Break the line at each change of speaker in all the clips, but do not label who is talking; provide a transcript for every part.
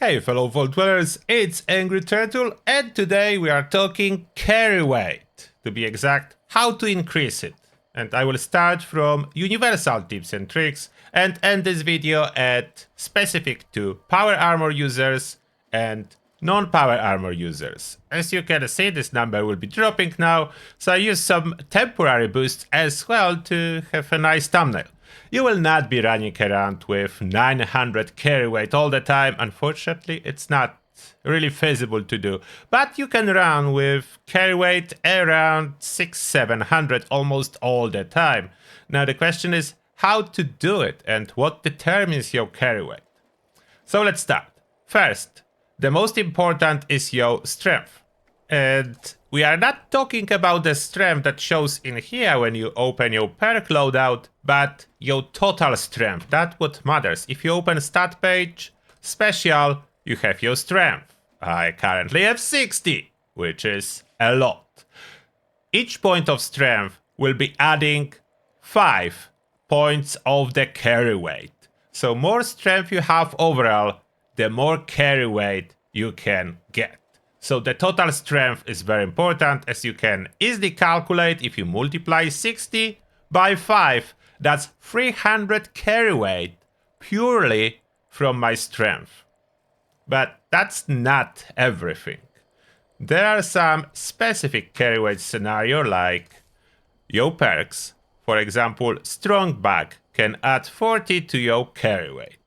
Hey fellow vault dwellers, it's Angry Turtle, and today we are talking carry weight. To be exact, how to increase it. And I will start from universal tips and tricks and end this video at specific to power armor users and non-power armor users. As you can see, this number will be dropping now, so I use some temporary boosts as well to have a nice thumbnail. You will not be running around with 900 carry weight all the time. Unfortunately, it's not really feasible to do. But you can run with carry weight around 600-700 almost all the time. Now the question is how to do it and what determines your carry weight. So let's start. First, the most important is your strength. And we are not talking about the strength that shows in here when you open your perk loadout, but your total strength. That's what matters. If you open stat page, special, you have your strength. I currently have 60, which is a lot. Each point of strength will be adding 5 points of the carry weight. So more strength you have overall, the more carry weight you can get. So the total strength is very important, as you can easily calculate. If you multiply 60 by 5, that's 300 carry weight purely from my strength. But that's not everything. There are some specific carry weight scenarios like your perks. For example, strong bag can add 40 to your carry weight.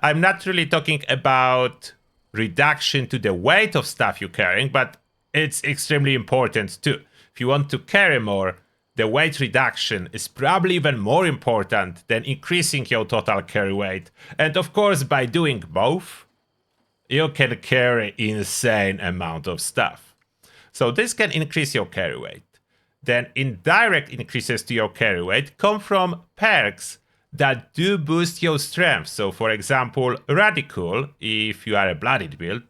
I'm not really talking about reduction to the weight of stuff you're carrying, but it's extremely important too. If you want to carry more, the weight reduction is probably even more important than increasing your total carry weight. And of course, by doing both, you can carry insane amount of stuff. So this can increase your carry weight. Then indirect increases to your carry weight come from perks that do boost your strength. So for example, Radical, if you are a bloodied build.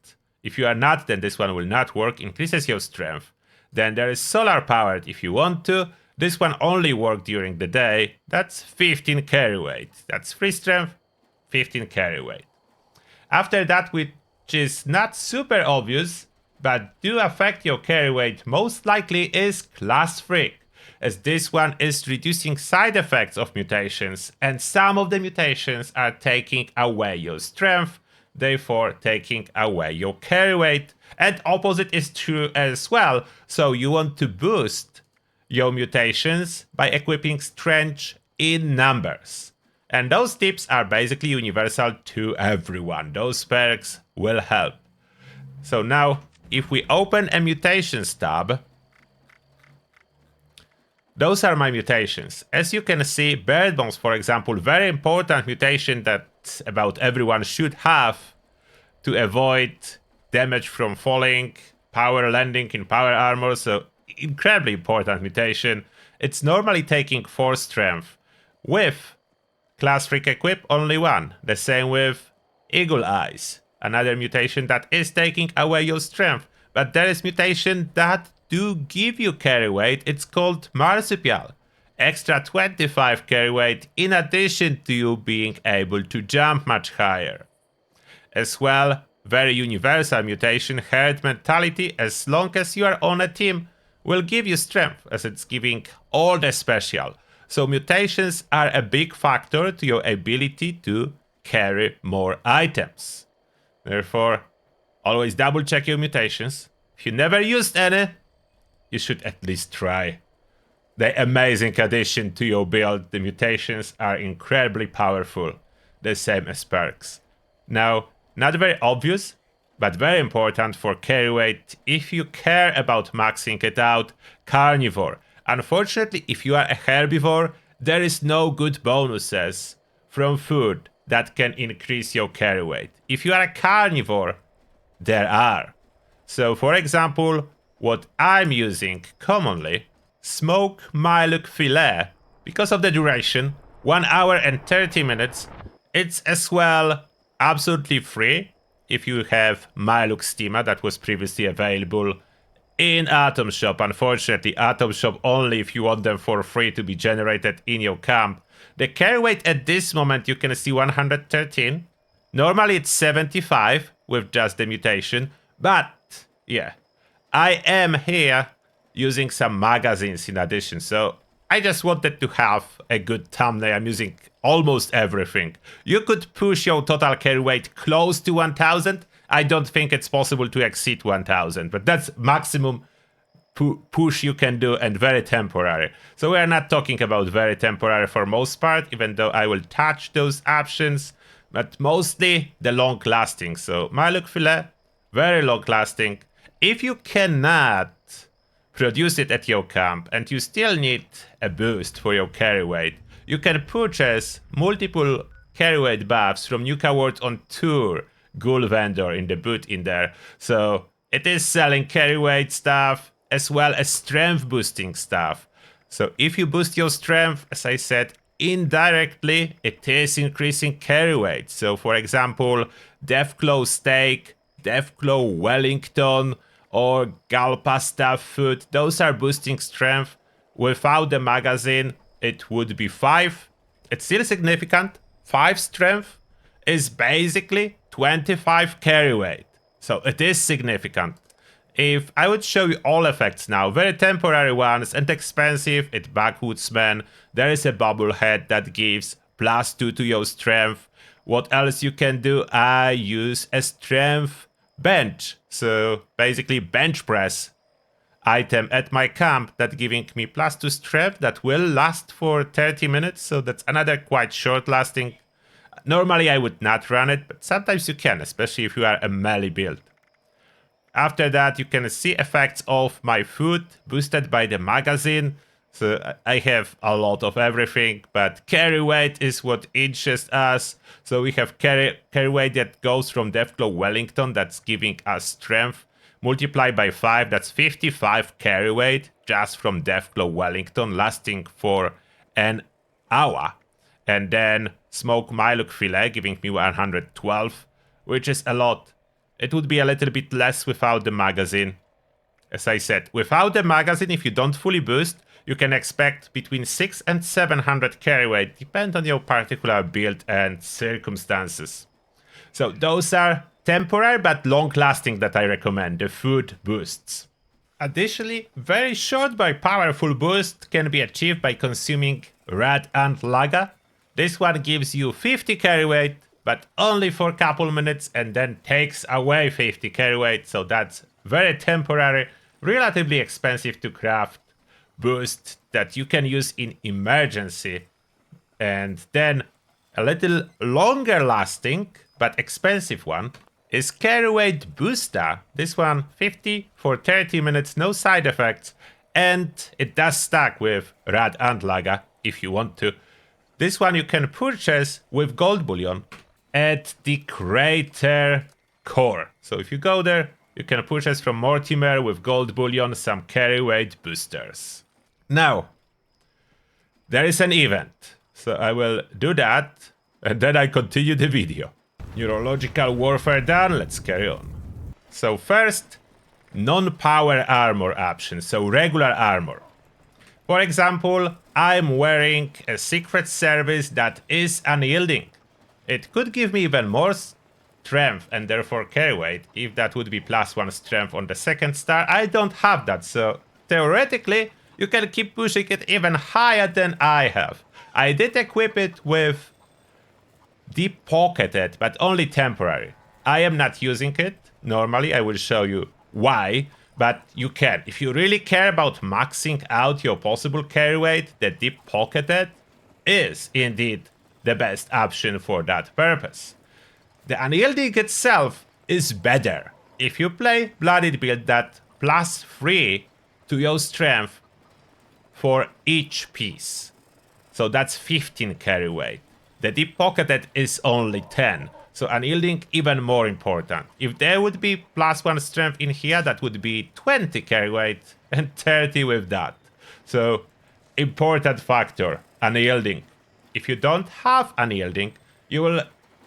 If you are not, then this one will not work, increases your strength. Then there is Solar Powered if you want to. This one only works during the day. That's 15 carry weight. That's 3 strength, 15 carry weight. After that, which is not super obvious, but do affect your carry weight most likely, is Class Freak, as this one is reducing side effects of mutations, and some of the mutations are taking away your strength, therefore taking away your carry weight. And opposite is true as well, so you want to boost your mutations by equipping strength in numbers. And those tips are basically universal to everyone. Those perks will help. So now, if we open a mutations tab, those are my mutations. As you can see, Bird Bombs, for example, very important mutation that about everyone should have to avoid damage from falling, power landing in power armor, so incredibly important mutation. It's normally taking 4 strength. With Class Freak equip, only 1. The same with Eagle Eyes, another mutation that is taking away your strength. But there is mutation that do give you carry weight. It's called Marsupial. Extra 25 carry weight in addition to you being able to jump much higher. As well, very universal mutation, Herd Mentality, as long as you are on a team, will give you strength, as it's giving all the special. So mutations are a big factor to your ability to carry more items. Therefore, always double check your mutations. If you never used any, you should at least try. The amazing addition to your build, the mutations are incredibly powerful, the same as perks. Now, not very obvious, but very important for carry weight if you care about maxing it out, Carnivore. Unfortunately, if you are a herbivore, there is no good bonuses from food that can increase your carry weight. If you are a carnivore, there are. So for example, what I'm using commonly, Smoke Myluk Filet, because of the duration, 1 hour and 30 minutes, it's as well absolutely free if you have Myluk Stima that was previously available in Atom Shop. Unfortunately, Atom Shop only if you want them for free to be generated in your camp. The carry weight at this moment, you can see 113. Normally it's 75. with just the mutation. But yeah, I am here using some magazines in addition. So I just wanted to have a good thumbnail. I'm using almost everything. You could push your total carry weight close to 1000. I don't think it's possible to exceed 1000, but that's maximum push you can do, and very temporary. So we are not talking about very temporary for most part, even though I will touch those options, but mostly the long lasting. So Maluk filet, very long lasting. If you cannot produce it at your camp and you still need a boost for your carry weight, you can purchase multiple carry weight buffs from Nuka World on Tour Ghoul vendor in the boot in there. So it is selling carry weight stuff as well as strength boosting stuff. So if you boost your strength, as I said, indirectly it is increasing carry weight. So for example, Deathclaw Steak, Deathclaw Wellington, or Galpa Staff Food, those are boosting strength. Without the magazine, it would be 5. It's still significant. 5 strength is basically 25 carry weight. So it is significant. If I would show you all effects now, very temporary ones and expensive, it's Backwoodsman. There is a bubble head that gives +2 to your strength. What else you can do? I use a strength bench. So basically bench press item at my camp that giving me +2 strength that will last for 30 minutes. So that's another quite short lasting. Normally I would not run it, but sometimes you can, especially if you are a melee build. After that, you can see effects of my food boosted by the magazine. So I have a lot of everything, but carry weight is what interests us. So we have carry weight that goes from Deathclaw Wellington, that's giving us strength. Multiplied by 5, that's 55 carry weight just from Deathclaw Wellington, lasting for an hour. And then Smoke Myluk Filet, giving me 112, which is a lot. It would be a little bit less without the magazine. As I said, without the magazine, if you don't fully boost, you can expect between 600 and 700 carry weight, depend on your particular build and circumstances. So those are temporary but long-lasting that I recommend, the food boosts. Additionally, very short but powerful boost can be achieved by consuming Red Ant Laga. This one gives you 50 carry weight, but only for a couple minutes, and then takes away 50 carry weight, so that's very temporary, relatively expensive to craft boost that you can use in emergency. And then a little longer lasting, but expensive one, is carry weight booster. This one 50 for 30 minutes, no side effects, and it does stack with Rad Antlaga if you want to. This one you can purchase with gold bullion at the crater core. So if you go there, you can purchase from Mortimer with gold bullion some carry weight boosters. Now, there is an event, so I will do that, and then I continue the video. Neurological warfare done, let's carry on. So first, non-power armor option, so regular armor. For example, I'm wearing a Secret Service that is unyielding. It could give me even more strength and therefore carry weight, if that would be +1 strength on the second star. I don't have that, so theoretically, you can keep pushing it even higher than I have. I did equip it with Deep Pocketed, but only temporary. I am not using it. Normally, I will show you why, but you can. If you really care about maxing out your possible carry weight, the Deep Pocketed is indeed the best option for that purpose. The unyielding itself is better. If you play Blooded build, that +3 to your strength for each piece. So that's 15 carry weight. The Deep Pocketed is only 10. So unyielding even more important. If there would be +1 strength in here, that would be 20 carry weight and 30 with that. So important factor, unyielding. If you don't have unyielding, you will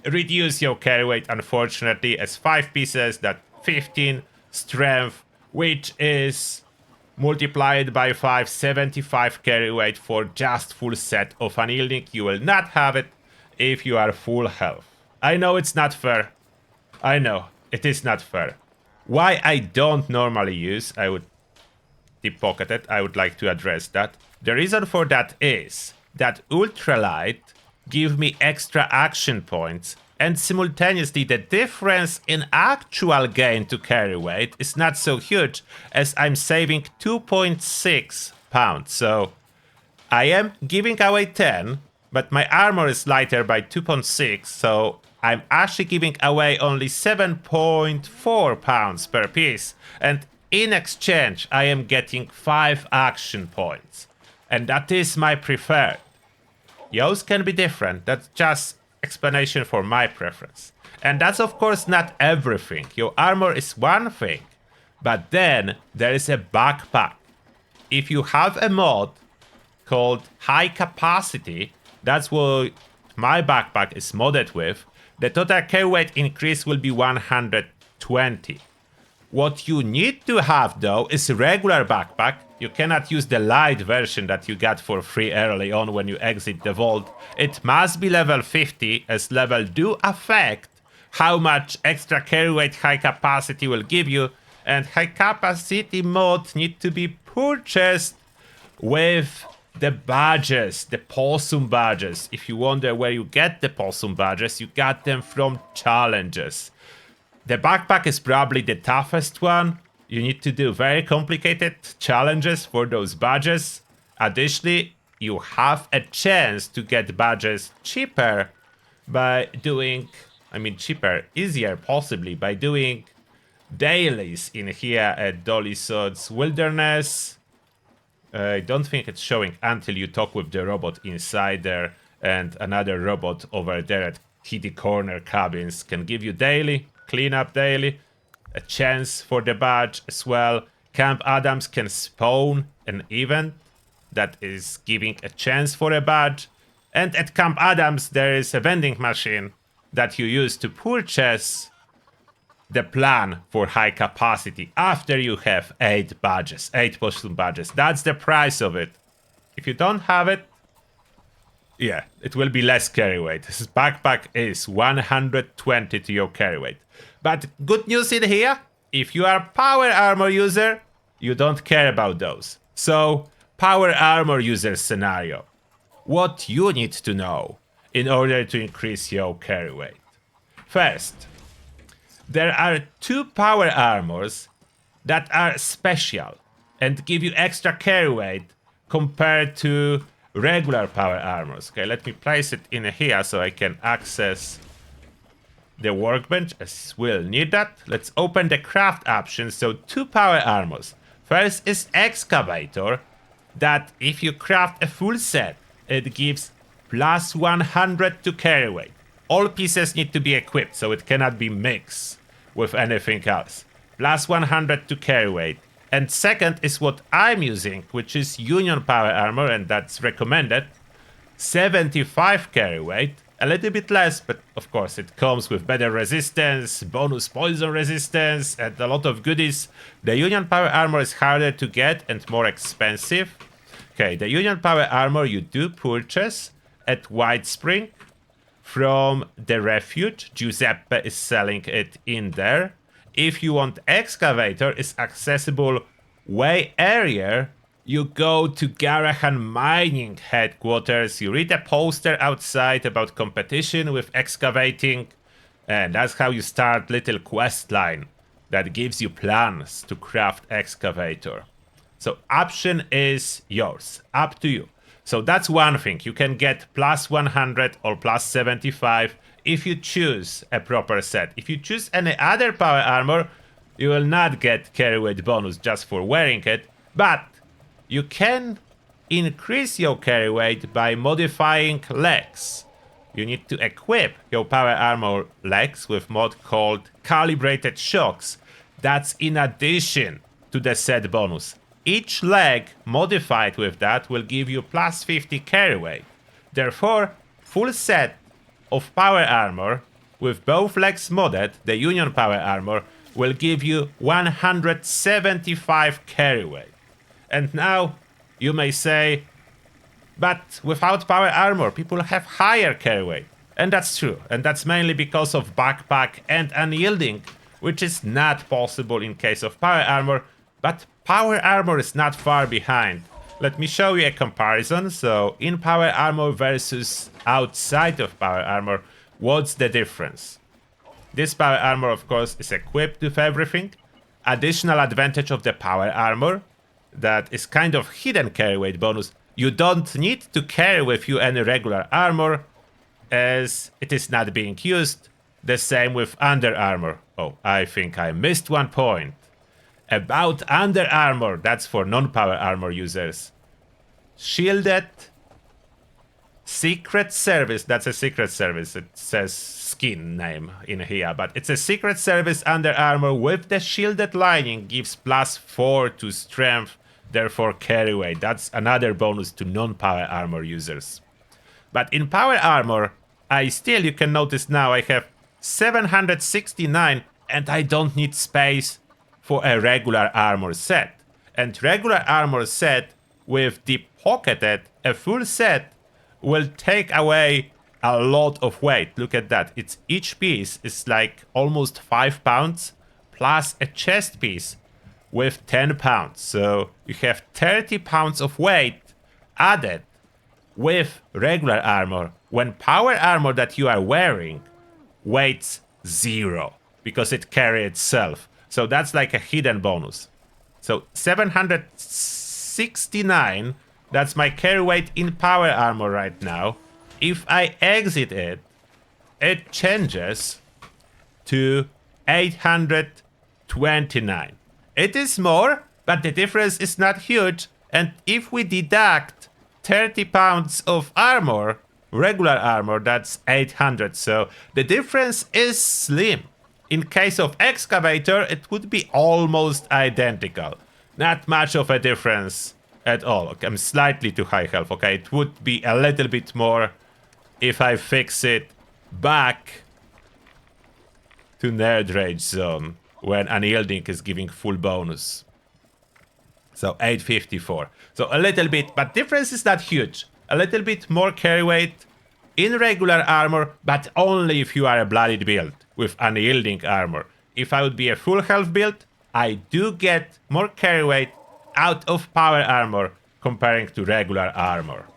reduce your carry weight, unfortunately, as 5 pieces, that 15 strength, which is multiplied by 5, 75 carry weight for just full set of unyielding. You will not have it if you are full health. I know it's not fair. I know. It is not fair. Why I don't normally use, I would deep pocket it, I would like to address that. The reason for that is that ultralight give me extra action points, and simultaneously the difference in actual gain to carry weight is not so huge, as I'm saving 2.6 pounds. So I am giving away 10, but my armor is lighter by 2.6, so I'm actually giving away only 7.4 pounds per piece, and in exchange I am getting 5 action points, and that is my preferred. Yours can be different, that's just explanation for my preference. And that's of course not everything. Your armor is one thing, but then there is a backpack. If you have a mod called high capacity, that's what my backpack is modded with, the total carry weight increase will be 120. What you need to have though is a regular backpack. You cannot use the light version that you got for free early on when you exit the vault. It must be level 50, as level do affect how much extra carry weight high capacity will give you, and high capacity mod need to be purchased with the badges, the possum badges. If you wonder where you get the possum badges, you got them from challenges. The backpack is probably the toughest one. You need to do very complicated challenges for those badges. Additionally, you have a chance to get badges cheaper by doing, easier possibly, by doing dailies in here at Dolly Sod's Wilderness. I don't think it's showing until you talk with the robot inside there, and another robot over there at Kitty Corner Cabins can give you daily, cleanup daily, a chance for the badge as well. Camp Adams can spawn an event that is giving a chance for a badge. And at Camp Adams there is a vending machine that you use to purchase the plan for high capacity after you have 8 badges, 8 possum badges. That's the price of it. If you don't have it, yeah, it will be less carry weight. This backpack is 120 to your carry weight. But good news in here, if you are a power armor user, you don't care about those. So, power armor user scenario. What you need to know in order to increase your carry weight. First, there are 2 power armors that are special and give you extra carry weight compared to regular power armors. Okay, let me place it in here so I can access the workbench, as we'll need that. Let's open the craft options. So 2 power armors. First is excavator, that if you craft a full set, it gives plus 100 to carry weight. All pieces need to be equipped, so it cannot be mixed with anything else. Plus 100 to carry weight. And second is what I'm using, which is Union Power Armor, and that's recommended. 75 carry weight, a little bit less, but of course it comes with better resistance, bonus poison resistance, and a lot of goodies. The Union Power Armor is harder to get and more expensive. Okay, the Union Power Armor you do purchase at White Spring from the Refuge. Giuseppe is selling it in there. If you want excavator, it's accessible way earlier. You go to Garahan Mining headquarters, you read a poster outside about competition with excavating, and that's how you start little quest line that gives you plans to craft excavator. So option is yours, up to you. So that's one thing, you can get plus 100 or plus 75 if you choose a proper set. If you choose any other power armor, you will not get carry weight bonus just for wearing it, but you can increase your carry weight by modifying legs. You need to equip your power armor legs with mod called Calibrated Shocks. That's in addition to the set bonus. Each leg modified with that will give you plus 50 carry weight. Therefore, full set of power armor with both legs modded, the Union Power Armor, will give you 175 carry weight. And now you may say, but without power armor, people have higher carry weight. And that's true. And that's mainly because of backpack and unyielding, which is not possible in case of power armor, but power armor is not far behind. Let me show you a comparison. So in power armor versus outside of power armor, what's the difference? This power armor, of course, is equipped with everything. Additional advantage of the power armor, that is kind of hidden carry weight bonus. You don't need to carry with you any regular armor, as it is not being used. The same with under armor. Oh, I think I missed one point. About under armor, that's for non-power armor users. Shielded Secret Service, that's a secret service. It says skin name in here, but it's a secret service under armor with the shielded lining, gives +4 to strength, therefore carry weight. That's another bonus to non-power armor users. But in power armor, you can notice now I have 769 and I don't need space for a regular armor set. And regular armor set with deep pocketed, a full set will take away a lot of weight. Look at that. Each piece is like almost 5 pounds plus a chest piece with 10 pounds. So you have 30 pounds of weight added with regular armor when power armor that you are wearing weighs 0 because it carries itself. So that's like a hidden bonus. So 769, that's my carry weight in power armor right now. If I exit it, it changes to 829. It is more, but the difference is not huge. And if we deduct 30 pounds of armor, regular armor, that's 800. So the difference is slim. In case of excavator, it would be almost identical. Not much of a difference at all. Okay, I'm slightly too high health. Okay, it would be a little bit more if I fix it back to Nerd Rage zone when unyielding is giving full bonus. So 854. So a little bit, but difference is not huge. A little bit more carry weight in regular armor, but only if you are a bloodied build with unyielding armor. If I would be a full health build, I do get more carry weight out of power armor comparing to regular armor.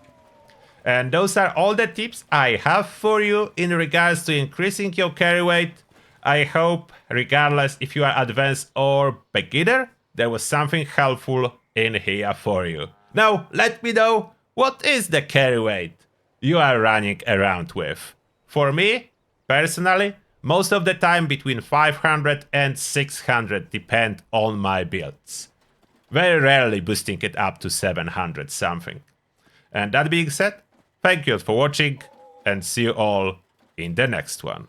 And those are all the tips I have for you in regards to increasing your carry weight. I hope, regardless if you are advanced or beginner, there was something helpful in here for you. Now, let me know, what is the carry weight you are running around with? For me, personally, most of the time between 500 and 600 depend on my builds. Very rarely boosting it up to 700 something. And that being said, thank you for watching and see you all in the next one.